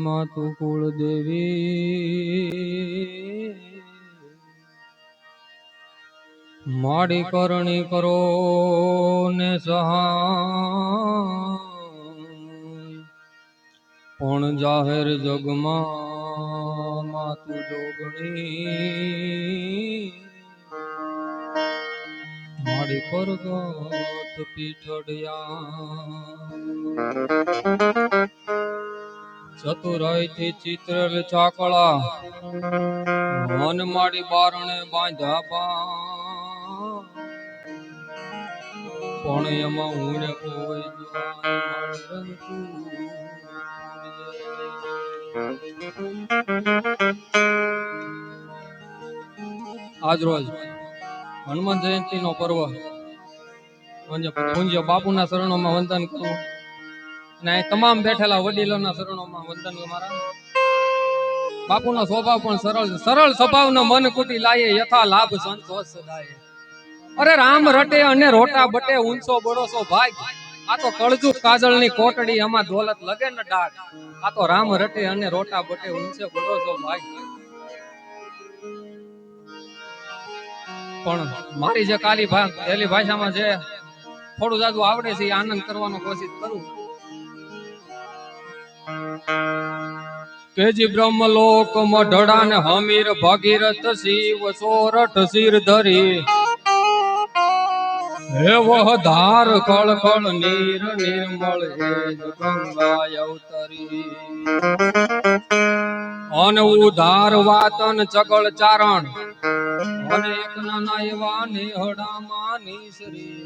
માતુ કુળ દેવી માડી કરણી કરો ને સહાય પણ જાહેર જગમાં માતુ જોગણી માડી પરગટ પીઠડિયા ચતુરાઈ થી ચિત્ર ચાકળા મન માડી બારણે બાંધ્યા પા પણ એમાં હું કોઈ આજ રોજ હનુમાન જયંતિ નો પર્વ પૂજ્ય બાપુના શરણોમાં વંદન કરું અને તમામ બેઠેલા વડીલોના શરણોમાં વંદન મારા. બાપુનો સ્વભાવ પણ સરળ સ્વભાવનો મન કુટી લાયે યથા લાભ સંતોષ સદાય. અરે રામ રટે અને રોટા બટે ઊંચો બડોસો ભાગ આ તો કળજુ કાજળની કોટડી આમાં દોલત લગે ને ડાક આ તો રામ રટે અને રોટા બટે ઊંચો બડોસો ભાગ. પણ મારી જે કાલી પહેલી ભાષામાં જે થોડું જાજુ આવડે છે એ આનંદ કરવાનો કોશિશ કરું. કેજી બ્રહ્મલોક મઢડા ને હમીર ભગીરથ શિવ સોરઠ શિર ધરી હે વહ ધાર કળ કળ નીર નિર્મળ હે ગંગા અવતરી અન ઉધાર વાતન ચગળ ચારણ અને એક નાના એવા નેહડામાં નીસરી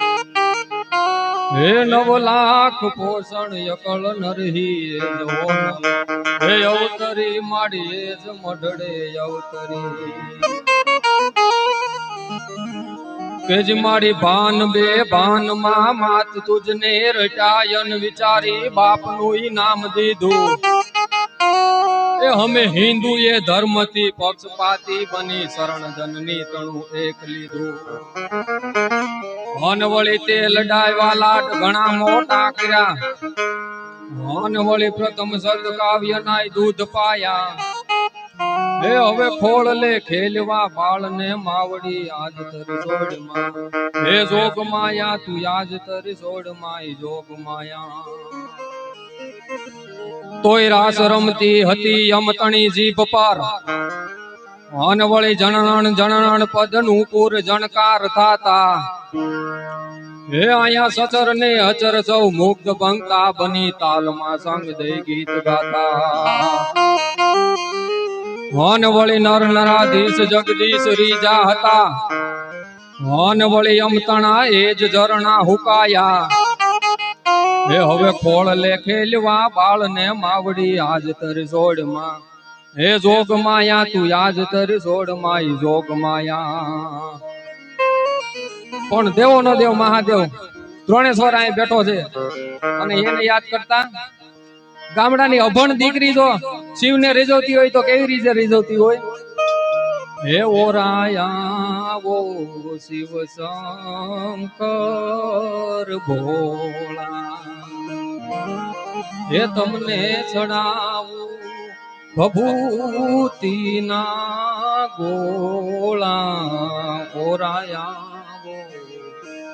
હે 9 લાખ પોષણ યકળ નરહી હે અવતરી માડી જ મઢડે અવતરી કેજ માડી ભાન બે ભાન માં માત તુજને રટાયન વિચારી બાપનું ઈ નામ દીધું એ હમે હિન્દુ એ ધર્મથી પક્ષપાતી બની શરણ જનની તણું એક લીધું મન વળી તે લડાયવા લાટ ઘણા મોટા કર્યા મન વળી પ્રથમ સદ કાવ્ય નાય દૂધ પાયા હે હવે ખોળ લે ખેલવા બાળ ને માવડી આજ તરી જોડ માં હે જોગ માયા તું આજ તરી જોડ માય જોગ માયા તોય રાસ રમતી હતી યમતણી જીભ પર અન વળી જણણ પદ નું પૂર જણકાર થાતા હે આયા સચર ને અચર સૌ મુગ્ધ ભંગતા બની તાલમાં સંગ દઈ ગીત ગાતા હન વળી નર નરાધીશ જગદીશ રીજા હતા હન વળી અમતણા એ જ ઝરણા હુકાયા હે હવે ખોળ લે ખેલવા બાળ ને માવડી આજ તર જોડમાં હે જોગ માયા તું આજ તર જોડમાં જોગ માયા. પણ દેવો નો દેવ મહાદેવ ત્રણેશ્વર અહીં બેઠો છે અને એને યાદ કરતા ગામડાની અભણ દીકરી જો શિવને રીઝવતી હોય તો કેવી રીતે રીઝવતી હોય હે ઓરાયા વો શિવ શંકર ભોળા હે તમને ચડાવું ભભૂતિ ના ગોળા ઓરાયા વો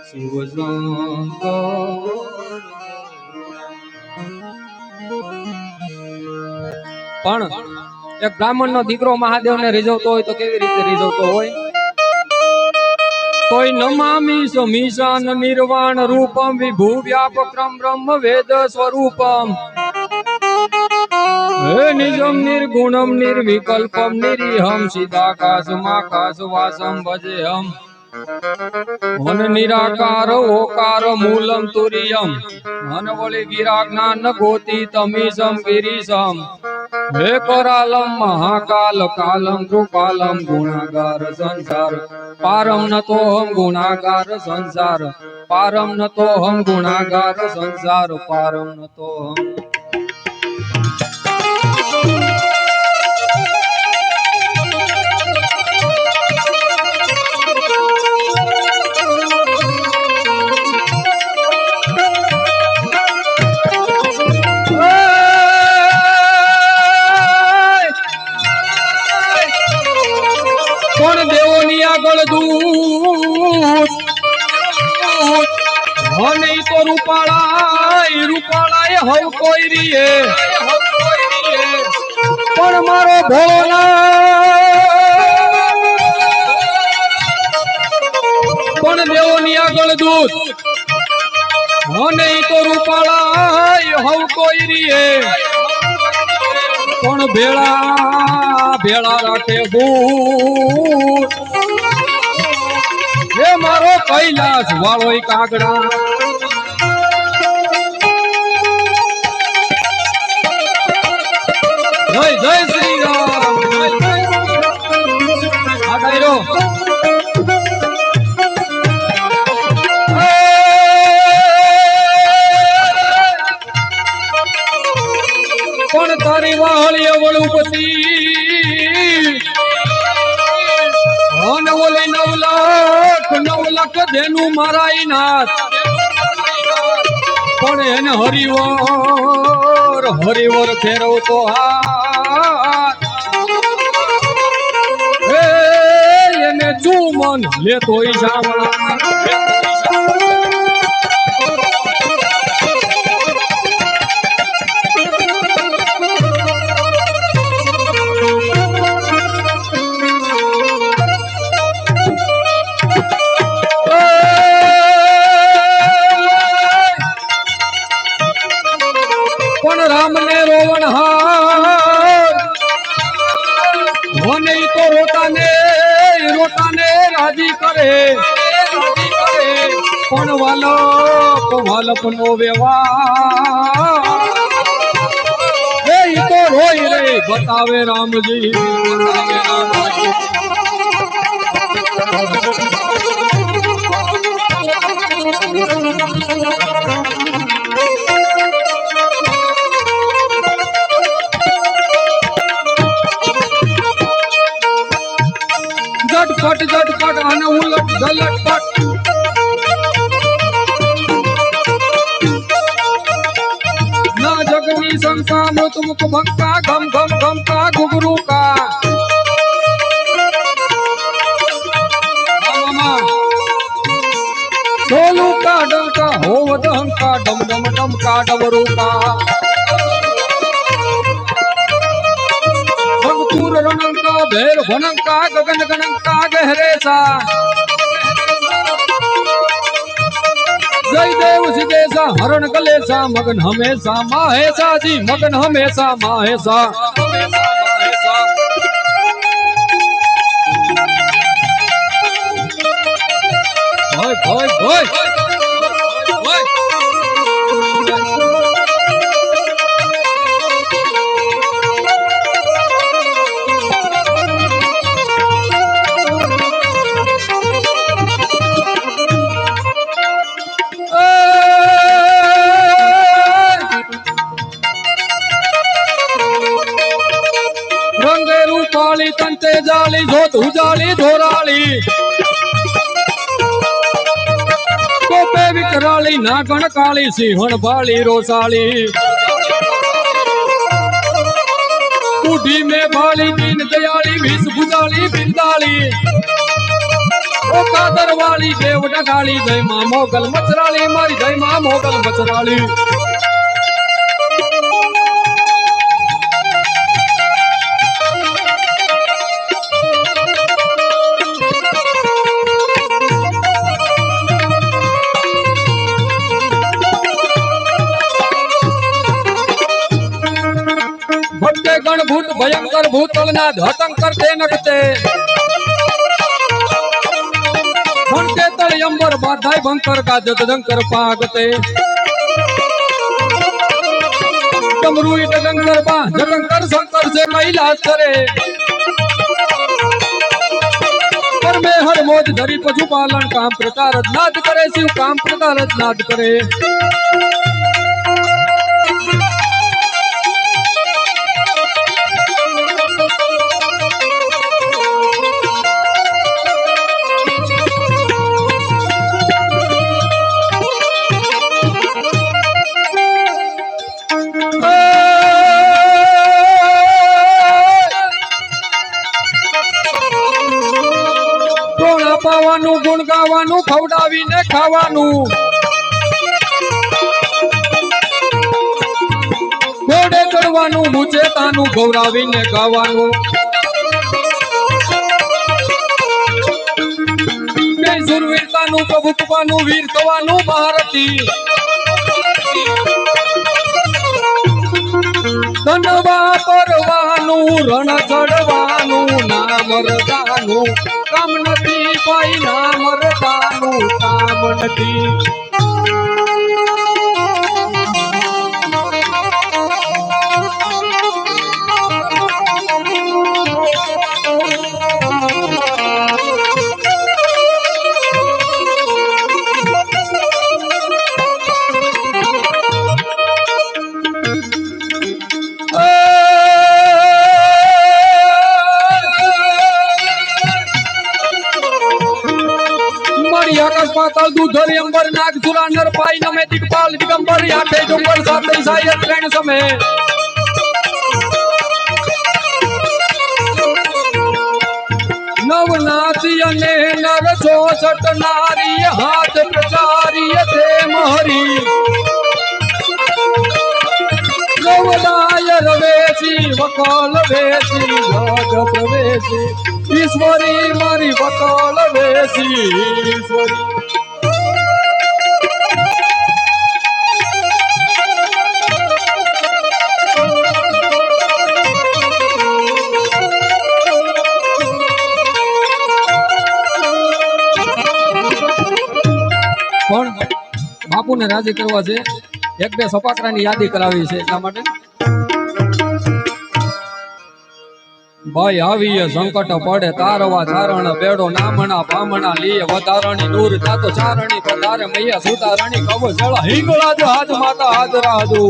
શિવ શંકર. પણ એક બ્રાહ્મણ નો દીકરો મહાદેવ ને રીઝવતો હોય તો કેવી રીતે રીઝવતો હોય કોઈ નમામી સમીશાન નિર્વાણ રૂપમ વિભુ વ્યાપક્રમ બ્રહ્મ વેદ સ્વરૂપમ હે નિજમ નિર્ગુણમ નિર્વિકલ્પમ નિરીહમ સીધાકાશમાકાશ વાસમ ભજેહમ મન નિરાકાર ઓકાર મૂલમ તુર્યમ મન વળી ગિરા જ્ઞાન ગોતી તમીસમ ગિરીશમ હે કરાલમ મહાકાલ કાલમ કૃપાલમ ગુણાગાર સંસાર પારમ નતો હમ ગુણાગાર સંસાર પારમ નતો હમ ગુણાગાર સંસાર પારમ નતો હમ. રૂપાળા એ હવ કોઈ રીએ પણ મારો ભોળોનાથ પણ દેવોની આગળ દૂત અને ઈ તો રૂપાળા હવ કોઈ રીએ પણ ભેળા રાખે ભૂત હે મારો કૈલાસ વાળો કાગડા જય જય શ્રી રામ આ ડાયરો પણ તારી વાહળીએ વળુપતિ અને ઓલે 9 લાખ દેનું મારા નાથ પણ એને હરિવર ફેરવતો હાથ એને ચૂમન લેતો ઈશામણા પણ રામને રોવણ હાર મને તો રોતાને રાજી કરે પણ વાલપ નો વ્યવહાર એ તો રોઈ રે બતાવે રામજી झटपट અને ઉલટ ગલટપટ ના જગની શંકા મૃત મુખ ભંકા ગમ ગમ ગમકા ઘુઘરુ કા ઢોલુ કા ડંકા હોવ ડંકા ડમ ડમ ડમકા ડમરુ કા भगतूर रणंका भैर भनंका गगन गणंका गहरे सा जय देव सिदेसा हरण कलेसा मगन हमेशा माहेसा जी मगन हमेशा माहेसा भोय भोय भोय रूपाली तंते जाली जोत उजाली धोराली कोपे विकराली नागण काली सिंहण बाली रोसाली बूढ़ी में बाली दीन दयाली भीष भुजाली बिंदाली ओ कादर वाली देव डगाली जय मां मोगल मचराली मारी जय मां मोगल मचराली भट्टे गणभूत भयंकर भूतलनाथ हतंकर ते नगते भंटे तल अंबर बाधाई भंकर का जतंकर पागते डमरू डंकर बा जगंकर शंकर से कैलाश करे पर में हर मोज धरी पशुपालन काम प्रकार नाद करे शिव काम प्रकार नाद करे પાવાનું ગુણ ગાવાનું ખવડાવીને ખાવાનું વગાડવાનું મુચેતાનું ગૌરાવીને ગાવાનું સુરવીરતાનું પ્રભુત્વનું વીર થવાનું મહારથી ધનવા પરવાનું રણ ચડવાનું નામ રજાનું કામ નથી ભાઈ નામ રજાનું કામ નથી આકાશ પાતાળ દૂધર અંબર નાગ સુરા નર પાઈ નમે દિગપાલ દિગંબર આઠે ડુંગર સાતે સાય ત્રણ સમે નવનાથી અને નર 64 નારી હાથ પ્રચારી તે મહરી ગૌલાય રવેશી વકલ વેશી જગ પ્રવેશી ઈશ્વરી મારી વકલ વેશી ઈશ્વરી પણ બાપુને રાજી કરવા છે એક બે સપાકરાની યાદી કરાવી છે એટલા માટે ભાઈ આવીએ સંકટ પડે તારવા ચારણ બેડો નામણા બામણા લીએ વધારણી નૂર જાતો ચારણી પધારે મૈયા સુતારણી કવ જળ હિંગળા જ હાજ માતા હાજરા હાજુ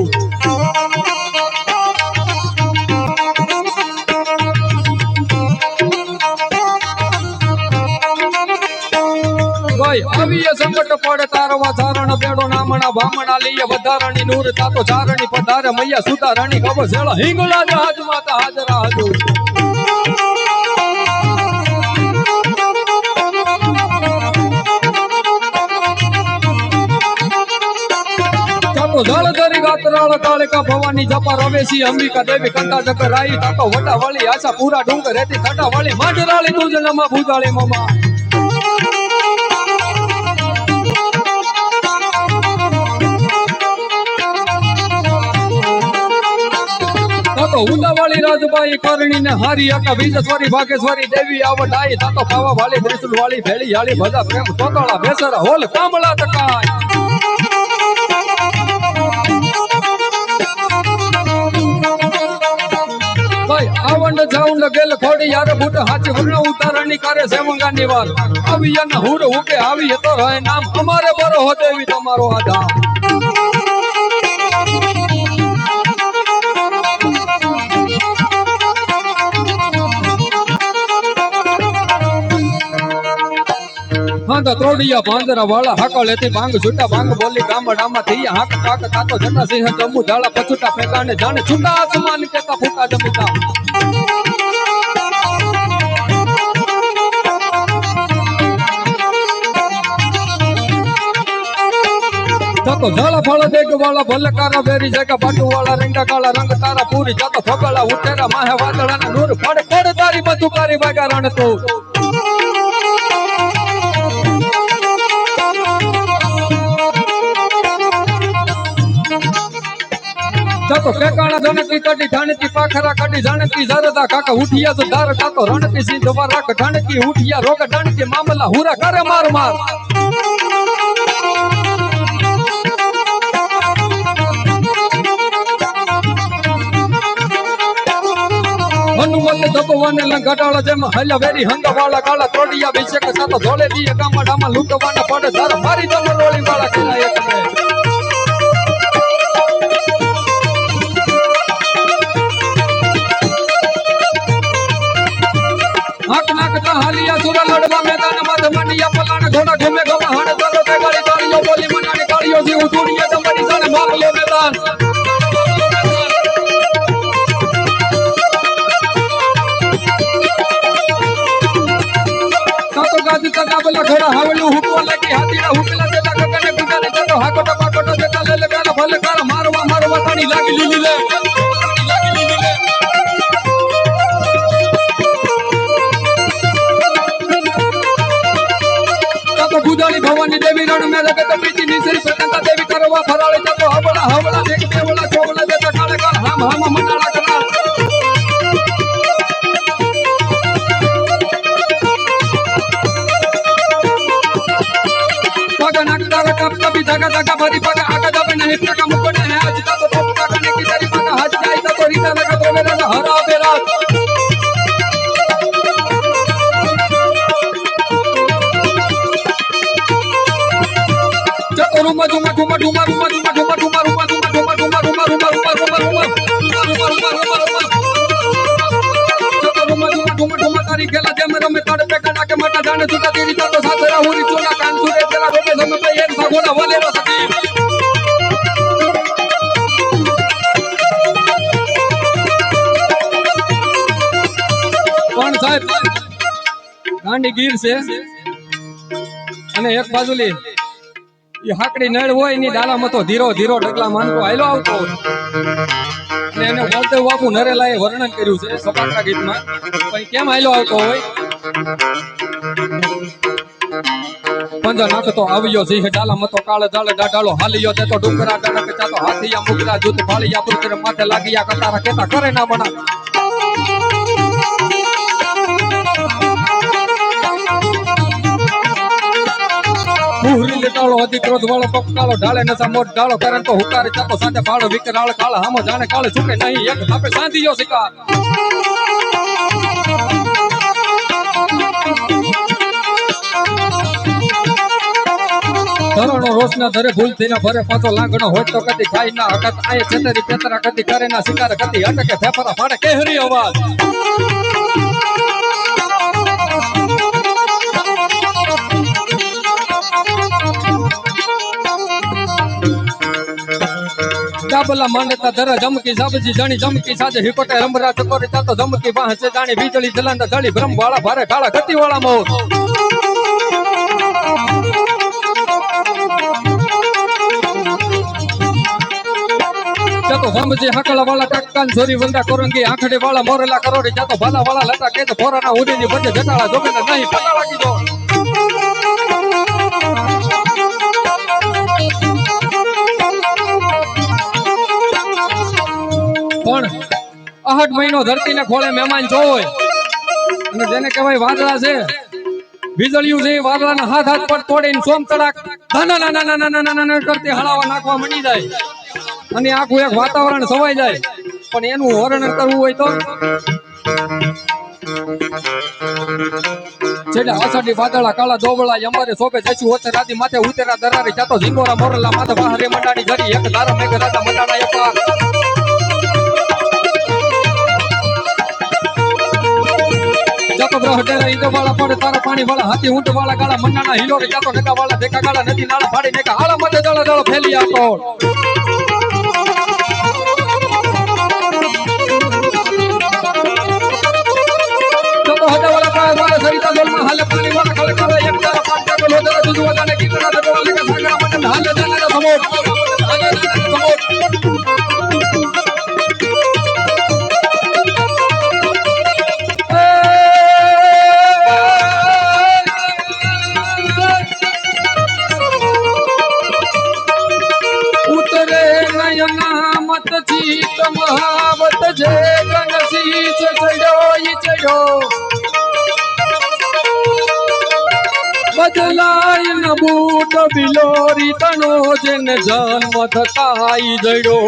ભાઈ આવીએ સંકટ પડે તારવા ચારણ બેડો નામણા બામણા લીએ વધારણી નૂર જાતો ચારણી પધારે મૈયા સુતારણી કવ જળ હિંગળા જ હાજ માતા હાજરા હાજુ જળધરી ગાતરાળ કાળિકા ભવાની જપા રવેશી અંબિકા દેવી કંટા જગર રાઈ તાતો વટા વાળી આશા પૂરા ડુંગર રેતી કાંટા વાળી માંડરાળી તુજનમાં ભૂજાળી મમા તાતો ઉદાવાળી રાજબાઈ કરણી ને હારી આકા બીજેશ્વરી ભાગેશ્વરી દેવી આવડાઈ તાતો પાવા વાળી ત્રિશુલ વાળી ભેળી હાળી ભજા પ્રેમ તોતળા બેસરા હોલ કામળા તકાય આવંડ જાઉંડ ગેલ ખોડી યાર બુટ હાચી વરણા ઉતારણી કરે સેવંગાની વાર આવિયા ના હુર હુકે આવી તો રહે નામ અમારે બરો હો દેવી તમારો આધામ હા તો ત્રોડિયા પાંદરા વાળા હાકો લેતી ભાંગ છૂટા ભાંગ બોલી ગામડામાં થઈ હાક કાક તાતો જટા સિંહ જમ્મુ ઝાડા પછુટા ફેંકાને જાણે છૂટા આસમાન કેતા ફૂટા જમીતા જાતો ઝાડા ફળ દેગ વાળા ભલકારા બેરી જગા બાટુ વાળા રંગા કાળા રંગ તારા પૂરી જાતો ફગળા ઉઠેરા માહે વાદળાના નૂર ફડ ફડ તારી બતુકારી વાગા રણ તો જાતો કેકાણા જણકી કડી ધાણકી પાખરા કડી જાણકી જરદા કાકા ઉઠિયા તો ધાર કાતો રણકી સિંધવા રાખ ધાણકી ઉઠિયા રોગ ધાણકી મામલા હુરા કરે માર માર હનુમત દબવાને લંઘટાળા જેમ હલ્યા વેરી હંગવાળા કાળા ત્રોડિયા વિશે કે સાતો ધોળે દીએ ગામડામાં લૂંટવાના પડે ધાર મારી દમ રોળી વાળા કેલા એક હાક નાકતા હાલિયા સુરા લડવા મેદાન માથે મંડિયા પલાણ ઘોડા ઘુમે ગવા હાડ દલો તે ગાડી તાળીઓ બોલી મનાની કાળીઓ થી ઉજુડીએ તમારી સાને મારલો મેદાન સાતો ગાદી તકા બલા ઘોડા હાવલું હુકવા લાગી હાથીડા હુકલા દેતા કકને ગુજાને જતો હાકોટા પાકોટા દેતા લે લે ગાલા ભલે કાર મારવા મારવા તાણી લાગી લીલી લે રણ મે જગત પ્રીતિ નિસરી પ્રકંતા દેવી કરવા ફરાળે જતો હવળા હવળા દેખ દેવળા ચોવળા દેતા કાળે કાળ હામ હામ મનાળા કરા पग नाकदा टप टपी धागा धागा भरी पग आगा दब नहीं प्रका मुकुट है अजिता तो टोपका करने की तेरी पग हाथ जाई तो रीता लगा तो मेरा हरा बेरा चतुरु मधु मधु मधु मधु मधु मधु मधु मधु मधु मधु मधु मधु मधु मधु मधु तारी खेला जम रमे तड़ पे कड़ा के मटा जाने छुटा तेरी तो साथ राहुरी चोला कान सुरे तेरा रोके सम पे ये सागोड़ा वाले रो सकी पण साहेब गांडी गीर से અને એક બાજુલી એ હાકડી નળ હોય ની ડાલામાં તો ધીરો ધીરો ઢગલા માનતો આયલો આવતો અને એને બોલદેવ બાપુ નરેલાએ વર્ણન કર્યું છે સપાટા ગીતમાં પણ કેમ આયલો આવતો હોય પંજા નાખતો આવ્યો સિંહ ડાલામાં તો કાળ જાળ ડાઢાળો હાલિયો તે તો ડુંગરા ડણક ચાતો હાથિયા મુગરા જૂત ભાળિયા પુત્ર માથે લાગિયા કતારા કેતા કરે ના બના પૂરી લેટાળો અધિક ક્રોધ વાળો પપકાળો ઢાળે નસા મોટ ઢાળો કરે તો હુકારે ચાતો સાંજે ભાળો વિકરાળ કાળ હામો જાણે કાળે છૂટે નહીં એક થાપે સાંધીયો શિકાર ધરણો રોષના ધરે ભૂલ થઈને ભરે પાછો લાંગણો હોય તો કદી ખાઈ ના હકત આય છેતરી પેતરા કદી કરે ના શિકાર કદી અટકે ફેફરા ફાડે કેહરી અવાજ डाबला मांडता धरा जमकी साबजी जानी जमकी साजे हिकोटे रंबरा चकोरे चातो जमकी वाहचे जानी बीजली जलांदा जली ब्रह्म वाला भारे काला गति वाला मोर चातो जमजी हकला वाला टक्कान छोरी वंदा कोरंगी आंखडे वाला मोरला करोड़ी चातो भाला वाला लटा के तो फोराना उडीनी बजे जटाला जोगेना नहीं पता लागी जो પણ 8 મહિનો ધરતીને ખોળે મહેમાન જોય અને જેને કહેવાય વાદળા છે વીજળિયું છે વાદળાના હાથ હાથ પર તોડીને સોમ તડાક નાના નાના નાના નાના નાના કરતી હળાવા નાખવા મંડી જાય અને આખું એક વાતાવરણ સવાઈ જાય પણ એનું વર્ણન કરવું હોય તો છેલ્લે આષાઢી વાદળા કાળા દોબળા અંબરે શોભે જશું ઓછે રાતી માથે ઉતેરા દરારી જાતો ઝીંગોરા મોરલા માથે બહારે મંડાણી ઘડી એક ધારો મેઘ રાજા મંડાણા અપાર जातो ब्रह डेरा इंदो वाला पड़े तारा पानी वाला हाथी ऊंट वाला गाला मन्नाना हिलो रे जातो नगा वाला देखा गाला नदी नाला फाड़ी नेका हाला मते दळ दळ फैली आको जातो हदा वाला पाय वाला सरिता दोल में हाले पानी वाला खले करे एक तारा पांचा को लो दळ दुजवा जाने की करा दळ वाले का सागरा मते हाले जाने दा समोट मत जीत महावत जे गणसी से चढ़ो बदलाय न बूट बिलोरी तनो जन जन्म थकाई जड़ो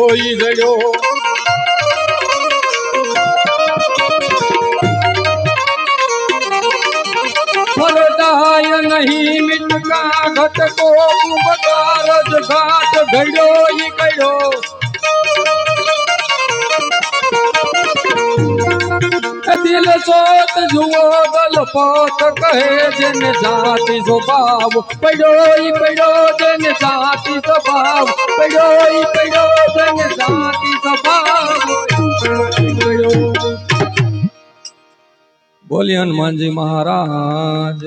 फलदाय नहीं मिटका घट को कुंभकारज घाट घड़ो दिल सोत जुओ दल पोत कहे जन जाति स्वभाव पड़ोई जन जाति स्वभाव पड़ोई जन जाति स्वभाव बोलिए हनुमान जी महाराज।